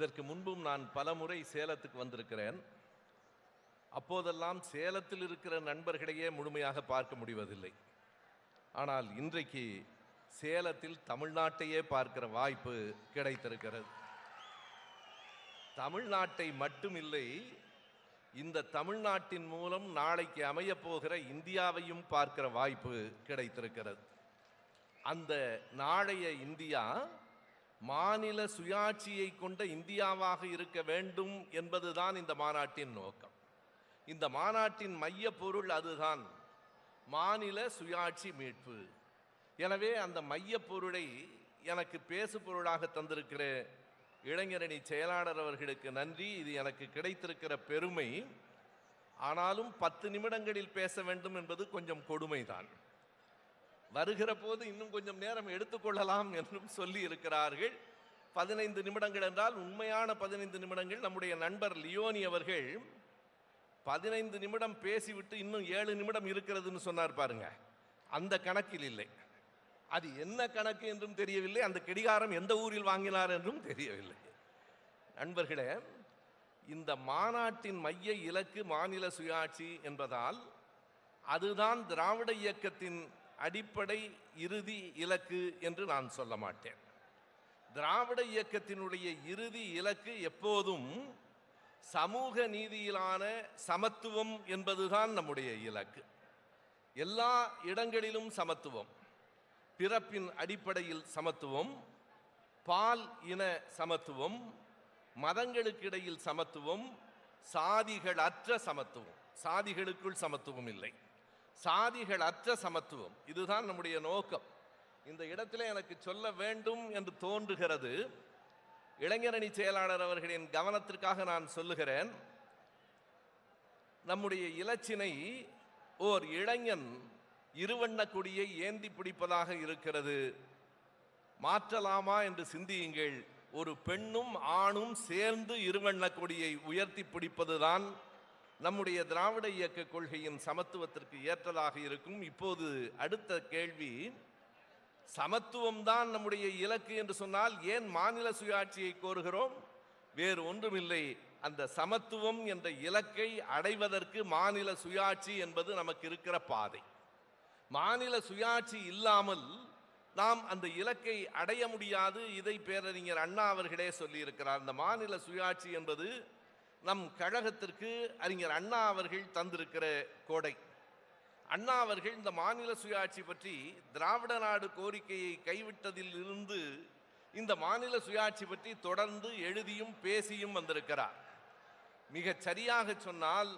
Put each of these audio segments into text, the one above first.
இதற்கு முன்பும் நான் பலமுறை சேலத்துக்கு வந்திருக்கிறேன். அப்போதெல்லாம் சேலத்தில் இருக்கிற நண்பர்களையே முழுமையாக பார்க்க முடிவதில்லை. ஆனால் இன்றைக்கு சேலத்தில் தமிழ்நாட்டையே பார்க்கிற வாய்ப்பு கிடைத்திருக்கிறது. தமிழ்நாட்டை மட்டுமில்லை, இந்த தமிழ்நாட்டின் மூலம் நாளைக்கு அமையப் போகிற இந்தியாவையும் பார்க்கிற வாய்ப்பு கிடைத்திருக்கிறது. அந்த நாளைய இந்தியா மாநில சுயாட்சியை கொண்ட இந்தியாவாக இருக்க வேண்டும் என்பதுதான் இந்த மாநாட்டின் நோக்கம். இந்த மாநாட்டின் மைய பொருள் அதுதான், மாநில சுயாட்சி மீட்பு. எனவே அந்த மைய பொருளை எனக்கு பேசு பொருளாக தந்திருக்கிற இளைஞரணி செயலாளர் அவர்களுக்கு நன்றி. இது எனக்கு கிடைத்திருக்கிற பெருமை. ஆனாலும் 10 நிமிடங்களில் பேச வேண்டும் என்பது கொஞ்சம் கொடுமைதான். வருகிற போது இன்னும் கொஞ்சம் நேரம் எடுத்துக்கொள்ளலாம் என்றும் சொல்லி இருக்கிறார்கள். 15 நிமிடங்கள் என்றால் உண்மையான 15 நிமிடங்கள். நம்முடைய நண்பர் லியோனி அவர்கள் 15 நிமிடம் பேசிவிட்டு இன்னும் 7 நிமிடம் இருக்கிறதுன்னு சொன்னார் பாருங்க. அந்த கணக்கில் இல்லை. அது என்ன கணக்கு என்றும் தெரியவில்லை. அந்த கடிகாரம் எந்த ஊரில் வாங்கினார் என்றும் தெரியவில்லை. நண்பர்களே, இந்த மாநாட்டின் மைய இலக்கு மாநில சுயாட்சி என்பதால் அதுதான் திராவிட இயக்கத்தின் அடிப்படை இறுதி இலக்கு என்று நான் சொல்ல மாட்டேன். திராவிட இயக்கத்தினுடைய இறுதி இலக்கு எப்போதும் சமூக நீதியிலான சமத்துவம் என்பதுதான் நம்முடைய இலக்கு. எல்லா இடங்களிலும் சமத்துவம், பிறப்பின் அடிப்படையில் சமத்துவம், பால் இன சமத்துவம், மதங்களுக்கிடையில் சமத்துவம், சாதிகள் அற்ற சமத்துவம். சாதிகளுக்குள் சமத்துவம் இல்லை, சாதிகள் அற்ற சமத்துவம். இதுதான் நம்முடைய நோக்கம். இந்த இடத்துல எனக்கு சொல்ல வேண்டும் என்று தோன்றுகிறது. இளைஞரணி செயலாளர் அவர்களின் கவனத்திற்காக நான் சொல்லுகிறேன். நம்முடைய இலச்சினை ஓர் இளைஞன் இருவண்ண கொடியை ஏந்தி பிடிப்பதாக இருக்கிறது. மாற்றலாமா என்று சிந்தியுங்கள். ஒரு பெண்ணும் ஆணும் சேர்ந்து இருவண்ண கொடியை உயர்த்தி பிடிப்பதுதான் நம்முடைய திராவிட இயக்க கொள்கையின் சமத்துவத்திற்கு ஏற்றதாக இருக்கும். இப்போது அடுத்த கேள்வி, சமத்துவம் தான் நம்முடைய இலக்கு என்று சொன்னால் ஏன் மாநில சுயாட்சியை கோருகிறோம்? வேறு ஒன்றுமில்லை, அந்த சமத்துவம் என்ற இலக்கை அடைவதற்கு மாநில சுயாட்சி என்பது நமக்கு இருக்கிற பாதை. மாநில சுயாட்சி இல்லாமல் நாம் அந்த இலக்கை அடைய முடியாது. இதை பேரறிஞர் அண்ணா அவர்களே சொல்லியிருக்கிறார். இந்த மாநில சுயாட்சி என்பது நம் கழகத்திற்கு அறிஞர் அண்ணா அவர்கள் தந்திருக்கிற கொடை. அண்ணா அவர்கள் இந்த மாநில சுயாட்சி பற்றி திராவிட நாடு கோரிக்கையை கைவிட்டதில் இருந்து இந்த மாநில சுயாட்சி பற்றி தொடர்ந்து எழுதியும் பேசியும் வந்திருக்கிறார். மிகச் சரியாக சொன்னால்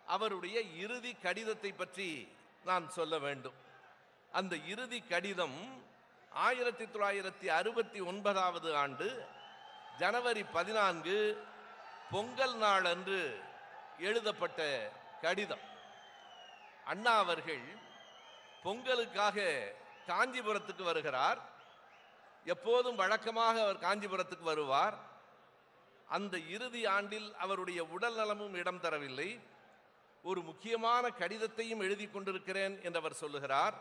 அவருடைய இறுதி கடிதத்தை பற்றி நான் சொல்ல வேண்டும். அந்த இறுதி கடிதம் 1969 ஆண்டு ஜனவரி 14 பொங்கல் நாள் அன்று எழுதப்பட்ட கடிதம். அண்ணா அவர்கள் பொங்கலுக்காக காஞ்சிபுரத்துக்கு வருகிறார். எப்போதும் வழக்கமாக அவர் காஞ்சிபுரத்துக்கு வருவார். அந்த இறுதி ஆண்டில் அவருடைய உடல் நலமும் இடம் தரவில்லை. ஒரு முக்கியமான கடிதத்தையும் எழுதி கொண்டிருக்கிறேன் என்று அவர் சொல்லுகிறார்.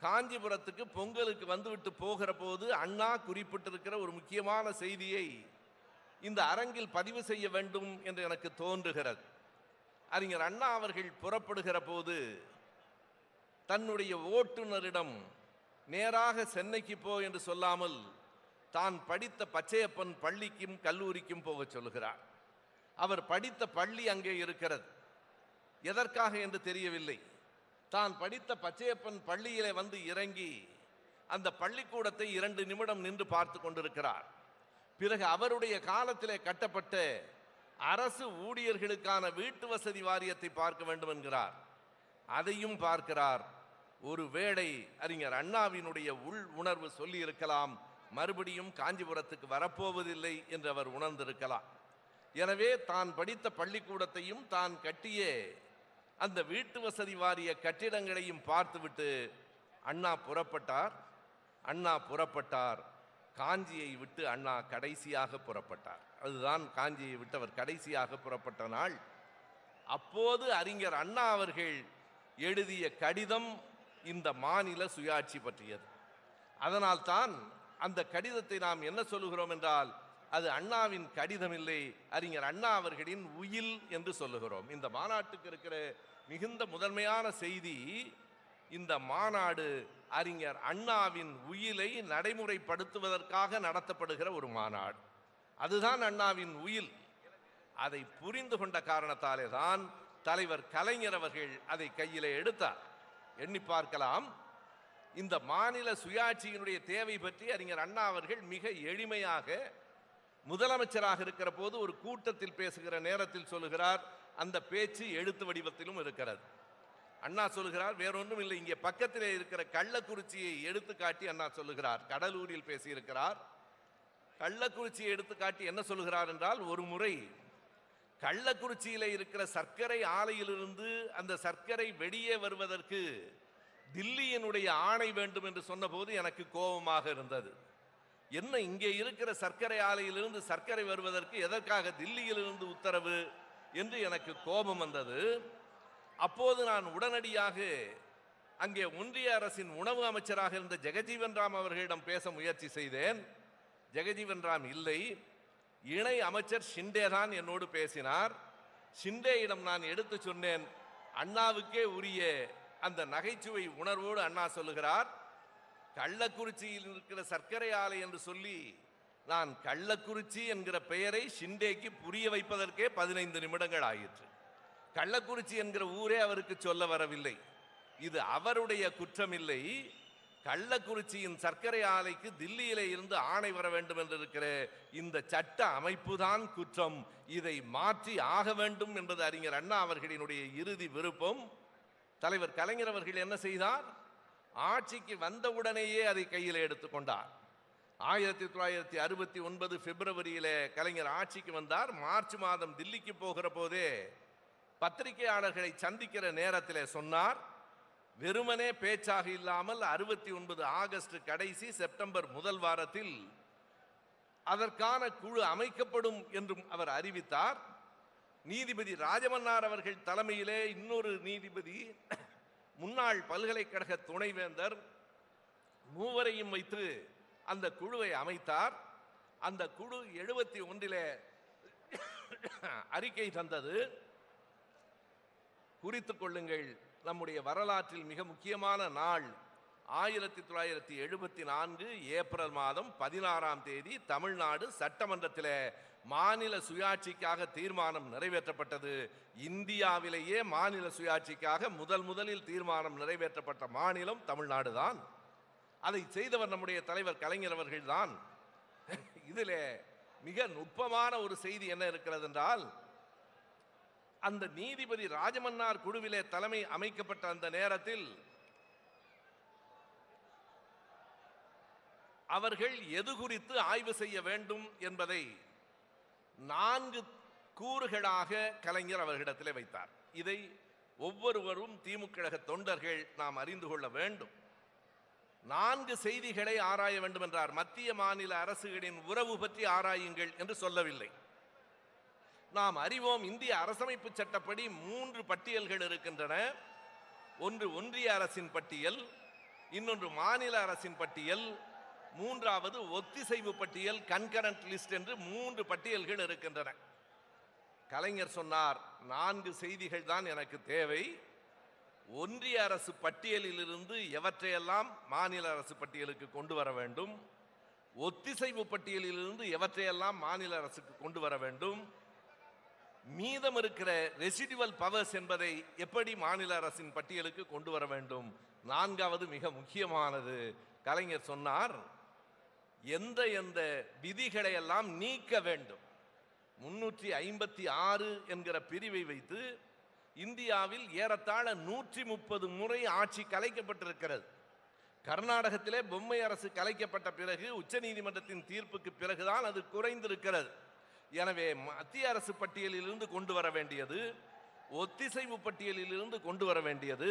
காஞ்சிபுரத்துக்கு பொங்கலுக்கு வந்துவிட்டு போகிற போது அண்ணா குறிப்பிட்டிருக்கிற ஒரு முக்கியமான செய்தியை இந்த அரங்கில் பதிவு செய்ய வேண்டும் என்று எனக்கு தோன்றுகிறது. அறிஞர் அண்ணா அவர்கள் புறப்படுகிற போது தன்னுடைய ஓட்டுநரிடம் நேராக சென்னைக்கு போ என்று சொல்லாமல் தான் படித்த பச்சையப்பன் பள்ளிக்கும் கல்லூரிக்கும் போக சொல்லுகிறார். அவர் படித்த பள்ளி அங்கே இருக்கிறது. எதற்காக என்று தெரியவில்லை. தான் படித்த பச்சையப்பன் பள்ளியிலே வந்து இறங்கி அந்த பள்ளிக்கூடத்தை 2 நிமிடம் நின்று பார்த்து கொண்டிருக்கிறார். பிறகு அவருடைய காலத்திலே கட்டப்பட்ட அரசு ஊழியர்களுக்கான வீட்டு வசதி வாரியத்தை பார்க்க வேண்டும் என்கிறார். அதையும் பார்க்கிறார். ஒருவேளை அறிஞர் அண்ணாவினுடைய உள் உணர்வு சொல்லி இருக்கலாம், மறுபடியும் காஞ்சிபுரத்துக்கு வரப்போவதில்லை என்று அவர் உணர்ந்திருக்கலாம். எனவே தான் படித்த பள்ளிக்கூடத்தையும் தான் கட்டிய அந்த வீட்டு வசதி வாரிய கட்டிடங்களையும் பார்த்துவிட்டு அண்ணா புறப்பட்டார். காஞ்சியை விட்டு அண்ணா கடைசியாக புறப்பட்டார். அதுதான் காஞ்சியை விட்டு அவர் கடைசியாக புறப்பட்ட நாள். அப்போது அறிஞர் அண்ணா அவர்கள் எழுதிய கடிதம் இந்த மாநில சுயாட்சி பற்றியது. அதனால்தான் அந்த கடிதத்தை நாம் என்ன சொல்லுகிறோம் என்றால் அது அண்ணாவின் கடிதம் இல்லை, அறிஞர் அண்ணா அவர்களின் உயில் என்று சொல்லுகிறோம். இந்த மாநாட்டுக்கு இருக்கிற மிகுந்த முதன்மையான செய்தி, இந்த மாநாடு அறிஞர் அண்ணாவின் உயிலை நடைமுறைப்படுத்துவதற்காக நடத்தப்படுகிற ஒரு மாநாடு. அதுதான் அண்ணாவின் உயில். அதை புரிந்து கொண்ட காரணத்தாலே தான் தலைவர் கலைஞர் அவர்கள் அதை கையிலே எடுத்தார். எண்ணி பார்க்கலாம். இந்த மாநில சுயாட்சியினுடைய தேவை பற்றி அறிஞர் அண்ணா அவர்கள் மிக எளிமையாக முதலமைச்சராக இருக்கிற போது ஒரு கூட்டத்தில் பேசுகிற நேரத்தில் சொல்லுகிறார். அந்த பேச்சு எழுத்து வடிவத்திலும் இருக்கிறது. அண்ணா சொல்லுகிறார், வேறொன்றும் இல்லை, இங்கே பக்கத்திலே இருக்கிற கள்ளக்குறிச்சியை எடுத்து காட்டி அண்ணா சொல்லுகிறார். கடலூரில் பேசியிருக்கிறார். கள்ளக்குறிச்சியை எடுத்து காட்டி என்ன சொல்லுகிறார் என்றால், ஒரு முறை கள்ளக்குறிச்சியில இருக்கிற சர்க்கரை ஆலையிலிருந்து அந்த சர்க்கரை வெளியே வருவதற்கு தில்லியினுடைய ஆணை வேண்டும் என்று சொன்னபோது எனக்கு கோபமாக இருந்தது. என்ன, இங்கே இருக்கிற சர்க்கரை ஆலையிலிருந்து சர்க்கரை வருவதற்கு எதற்காக தில்லியிலிருந்து உத்தரவு என்று எனக்கு கோபம் வந்தது. அப்போது நான் உடனடியாக அங்கே ஒன்றிய அரசின் உணவு அமைச்சராக இருந்த ஜெகஜீவன் ராம் அவர்களிடம் பேச முயற்சி செய்தேன். ஜெகஜீவன் ராம் இல்லை, இணை அமைச்சர் ஷிண்டே தான் என்னோடு பேசினார். ஷிண்டேயிடம் நான் எடுத்து சொன்னேன். அண்ணாவுக்கே உரிய அந்த நகைச்சுவை உணர்வோடு அண்ணா சொல்லுகிறார், கள்ளக்குறிச்சியில் இருக்கிற சர்க்கரை ஆலை என்று சொல்லி நான் கள்ளக்குறிச்சி என்கிற பெயரை ஷிண்டேக்கு புரிய வைப்பதற்கே 15 நிமிடங்கள் ஆயிற்று. கள்ளக்குறிச்சி என்கிற ஊரே அவருக்கு சொல்ல வரவில்லை. இது அவருடைய குற்றமில்லை. கள்ளக்குறிச்சியின் சர்க்கரை ஆலைக்கு தில்லியிலே இருந்து ஆணை வர வேண்டும் என்று இருக்கிற இந்த சட்ட அமைப்பு தான் குற்றம். இதை மாற்றி ஆக வேண்டும் என்பது அறிஞர் அண்ணா அவர்களினுடைய இறுதி விருப்பம். தலைவர் கலைஞர் அவர்கள் என்ன செய்தார்? ஆட்சிக்கு வந்தவுடனேயே அதை கையில் எடுத்துக்கொண்டார். 1969 பிப்ரவரியில கலைஞர் ஆட்சிக்கு வந்தார். மார்ச் மாதம் தில்லிக்கு போகிற போதே பத்திரிகையாளர்களை சந்திக்கிற நேரத்தில் சொன்னார், வெறுமனே பேச்சாக இல்லாமல் 69 ஆகஸ்ட் கடைசி செப்டம்பர் முதல் வாரத்தில் அதற்கான குழு அமைக்கப்படும் என்றும் அவர் அறிவித்தார். நீதிபதி ராஜமன்னார் அவர்கள் தலைமையிலே இன்னொரு நீதிபதி, முன்னாள் பல்கலைக்கழக துணைவேந்தர், மூவரையும் வைத்து அந்த குழுவை அமைத்தார். அந்த குழு 71 அறிக்கை தந்தது. குறித்துக் கொள்ளுங்கள், நம்முடைய வரலாற்றில் மிக முக்கியமான நாள் 1974 ஏப்ரல் மாதம் 16ஆம் தேதி தமிழ்நாடு சட்டமன்றத்தில் மாநில சுயாட்சிக்காக தீர்மானம் நிறைவேற்றப்பட்டது. இந்தியாவிலேயே மாநில சுயாட்சிக்காக முதலில் தீர்மானம் நிறைவேற்றப்பட்ட மாநிலம் தமிழ்நாடு தான். அதை செய்தவர் நம்முடைய தலைவர் கலைஞர் அவர்கள் தான். இதில் மிக நுட்பமான ஒரு செய்தி என்ன இருக்கிறது என்றால், அந்த நீதிபதி ராஜமன்னார் குழுவிலே தலைமை அமைக்கப்பட்ட அந்த நேரத்தில் அவர்கள் எது குறித்து ஆய்வு செய்ய வேண்டும் என்பதை 4 கூறுகளாக கலைஞர் அவர்களிடத்தில் வைத்தார். இதை ஒவ்வொருவரும் திமுக கழக தொண்டர்கள் நாம் அறிந்து கொள்ள வேண்டும். 4 செய்திகளை ஆராய வேண்டும் என்றார். மத்திய மாநில அரசுகளின் உறவு பற்றி ஆராயுங்கள் என்று சொல்லவில்லை. நாம் அறிவோம், இந்திய அரசமைப்பு சட்டப்படி 3 பட்டியல்கள் இருக்கின்றன. ஒன்று ஒன்றிய அரசின் பட்டியல், இன்னொன்று மாநில அரசின் பட்டியல், மூன்றாவது ஒத்திசைவு பட்டியல், கன்கரண்ட் லிஸ்ட் என்று 3 பட்டியல்கள் இருக்கின்றன. கலைஞர் சொன்னார், 4 செய்திகள் தான் எனக்கு தேவை. ஒன்றிய அரசு பட்டியலில் இருந்து எவற்றையெல்லாம் மாநில அரசு பட்டியலுக்கு கொண்டு வர வேண்டும், ஒத்திசைவு பட்டியலில் இருந்து எவற்றையெல்லாம் மாநில அரசுக்கு கொண்டு வர வேண்டும், மீதம் இருக்கிற ரெசிடுவல் பவர்ஸ் என்பதை எப்படி மாநில அரசின் பட்டியலுக்கு கொண்டு வர வேண்டும். 4வது மிக முக்கியமானது, கலைஞர் சொன்னார், எந்த விதிகளை எல்லாம் நீக்க வேண்டும். 356 என்கிற பிரிவை வைத்து இந்தியாவில் ஏறத்தாழ 130 முறை ஆட்சி கலைக்கப்பட்டிருக்கிறது. கர்நாடகத்திலே பொம்மை அரசு கலைக்கப்பட்ட பிறகு, உச்ச நீதிமன்றத்தின் தீர்ப்புக்கு பிறகுதான் அது குறைந்திருக்கிறது. எனவே மத்திய அரசு பட்டியலில் இருந்து கொண்டு வர வேண்டியது, ஒத்திசைவு பட்டியலில் இருந்து கொண்டு வர வேண்டியது,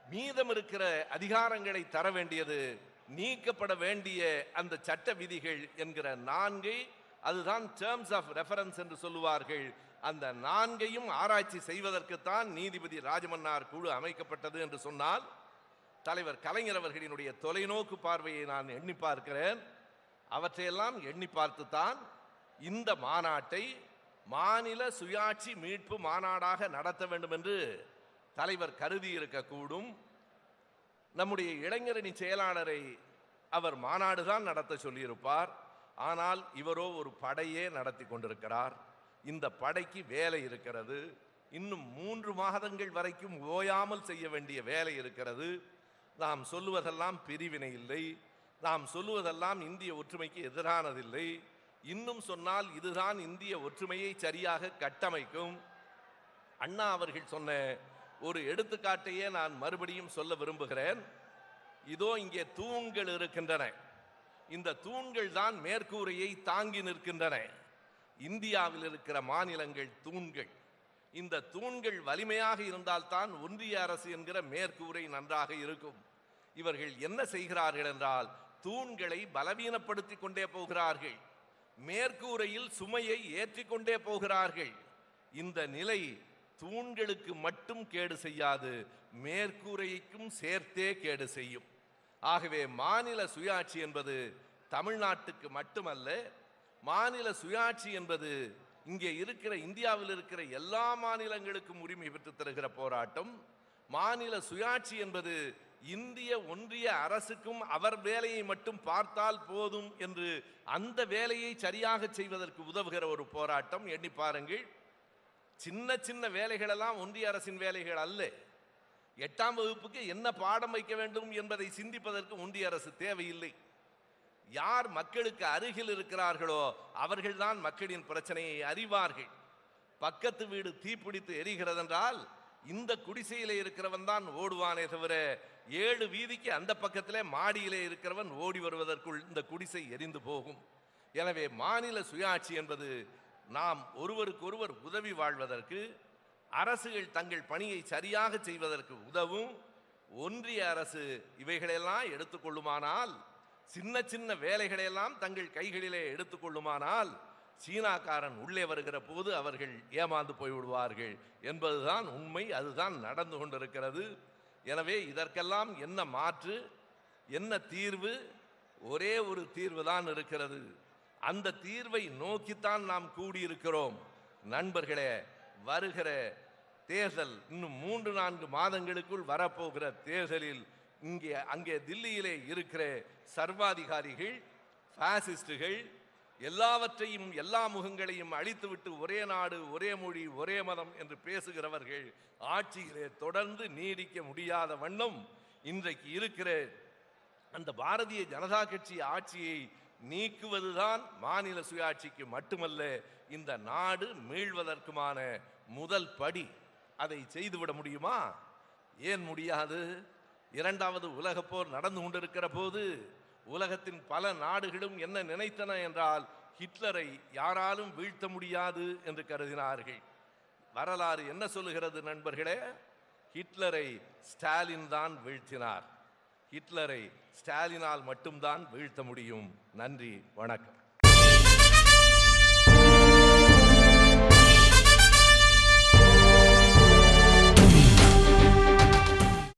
மீதம் இருக்கிற அதிகாரங்களை தர வேண்டியது, நீக்கப்பட வேண்டிய அந்த சட்ட விதிகள் என்கிற 4, அதுதான் டேர்ம்ஸ் ஆஃப் ரெஃபரன்ஸ் என்று சொல்லுவார்கள். அந்த 4ஐயும் ஆராய்ச்சி செய்வதற்குத்தான் நீதிபதி ராஜமன்னார் குழு அமைக்கப்பட்டது என்று சொன்னால், தலைவர் கலைஞர் அவர்களினுடைய தொலைநோக்கு பார்வையை நான் எண்ணி பார்க்கிறேன். அவற்றையெல்லாம் எண்ணி பார்த்துத்தான் இந்த மாநாட்டை மாநில சுயாட்சி மீட்பு மாநாடாக நடத்த வேண்டும் என்று தலைவர் கருதி இருக்கக்கூடும். நம்முடைய இளைஞரணி செயலாளரை அவர் மாநாடுதான் நடத்த சொல்லியிருப்பார். ஆனால் இவரோ ஒரு படையே நடத்தி கொண்டிருக்கிறார். இந்த படைக்கு வேலை இருக்கிறது. இன்னும் 3 மாதங்கள் வரைக்கும் ஓயாமல் செய்ய வேண்டிய வேலை இருக்கிறது. நாம் சொல்லுவதெல்லாம் பிரிவினை இல்லை, நாம் சொல்லுவதெல்லாம் இந்திய ஒற்றுமைக்கு எதிரானதில்லை. இன்னும் சொன்னால் இதுதான் இந்திய ஒற்றுமையை சரியாக கட்டமைக்கும். அண்ணா அவர்கள் சொன்ன ஒரு எடுத்துக்காட்டையே நான் மறுபடியும் சொல்ல விரும்புகிறேன். இதோ இங்கே தூண்கள் இருக்கின்றன. இந்த தூண்கள் தான் மேற்கூரையை தாங்கி நிற்கின்றன. இந்தியாவில் இருக்கிற மாநிலங்கள் தூண்கள். இந்த தூண்கள் வலிமையாக இருந்தால்தான் ஒன்றிய அரசு என்கிற மேற்கூரை நன்றாக இருக்கும். இவர்கள் என்ன செய்கிறார்கள் என்றால் தூண்களை பலவீனப்படுத்தி கொண்டே போகிறார்கள். மேற்கூரையில் சுமையை ஏற்றிக்கொண்டே போகிறார்கள். இந்த நிலை தூண்களுக்கு மட்டும் கேடு செய்யாது, மேற்கூரைக்கும் சேர்த்தே கேடு செய்யும். ஆகவே மாநில சுயாட்சி என்பது தமிழ்நாட்டுக்கு மட்டுமல்ல, மாநில சுயாட்சி என்பது இங்கே இருக்கிற இந்தியாவில் இருக்கிற எல்லா மாநிலங்களுக்கும் உரிமை பெற்று தருகிற போராட்டம். மாநில சுயாட்சி என்பது இந்திய ஒன்றிய அரசுக்கும் அவர் வேலையை மட்டும் பார்த்தால் போதும் என்று அந்த வேலையை சரியாக செய்வதற்கு உதவுகிற ஒரு போராட்டம். எண்ணி பாருங்கள், சின்ன சின்ன வேலைகளெல்லாம் ஒன்றிய அரசின் வேலைகள் அல்ல. 8ஆம் வகுப்புக்கு என்ன பாடம் வைக்க வேண்டும் என்பதை சிந்திப்பதற்கு ஒன்றிய அரசு தேவையில்லை. யார் மக்களுக்கு அருகில் இருக்கிறார்களோ அவர்கள்தான் மக்களின் பிரச்சனையை அறிவார்கள். பக்கத்து வீடு தீப்பிடித்து எரிகிறது என்றால் இந்த குடிசையிலே இருக்கிறவன் தான் ஓடுவானே தவிர 7 வீதிக்கு அந்த பக்கத்திலே மாடியிலே இருக்கிறவன் ஓடி வருவதற்குள் இந்த குடிசை எரிந்து போகும். எனவே மாநில சுயாட்சி என்பது நாம் ஒருவருக்கொருவர் உதவி வாழ்வதற்கு, அரசுகள் தங்கள் பணியை சரியாக செய்வதற்கு உதவும். ஒன்றிய அரசு இவைகளெல்லாம் எடுத்துக்கொள்ளுமானால், சின்ன சின்ன வேலைகளையெல்லாம் தங்கள் கைகளிலே எடுத்துக்கொள்ளுமானால், சீனாக்காரன் உள்ளே வருகிற போது அவர்கள் ஏமாந்து போய்விடுவார்கள் என்பதுதான் உண்மை. அதுதான் நடந்து கொண்டிருக்கிறது. எனவே இதற்கெல்லாம் என்ன மாற்று, என்ன தீர்வு? ஒரே ஒரு தீர்வு தான் இருக்கிறது. அந்த தீர்வை நோக்கித்தான் நாம் கூடியிருக்கிறோம். நண்பர்களே, வருகிற தேர்தல் இன்னும் 3-4 மாதங்களுக்குள் வரப்போகிற தேர்தலில் அங்கே தில்லியிலே இருக்கிற சர்வாதிகாரிகள், பாசிஸ்டுகள் எல்லாவற்றையும் எல்லா முகங்களையும் அழித்துவிட்டு ஒரே நாடு, ஒரே மொழி, ஒரே மதம் என்று பேசுகிறவர்கள் ஆட்சியிலே தொடர்ந்து நீடிக்க முடியாத வண்ணம் இன்றைக்கு இருக்கிற அந்த பாரதிய ஜனதா கட்சி ஆட்சியை நீக்குவதுதான் மாநில சுயாட்சிக்கு மட்டுமல்ல, இந்த நாடு மீள்வதற்குமான முதல் படி. அதை செய்துவிட முடியுமா? ஏன் முடியாது? 2வது உலகப் போர் நடந்து கொண்டிருக்கிற போது உலகத்தின் பல நாடுகளும் என்ன நினைத்தன என்றால் ஹிட்லரை யாராலும் வீழ்த்த முடியாது என்று கருதினார்கள். வரலாறு என்ன சொல்லுகிறது நண்பர்களே? ஹிட்லரை ஸ்டாலின் தான் வீழ்த்தினார். ஹிட்லரை ஸ்டாலினால் மட்டும்தான் வீழ்த்த முடியும். நன்றி, வணக்கம்.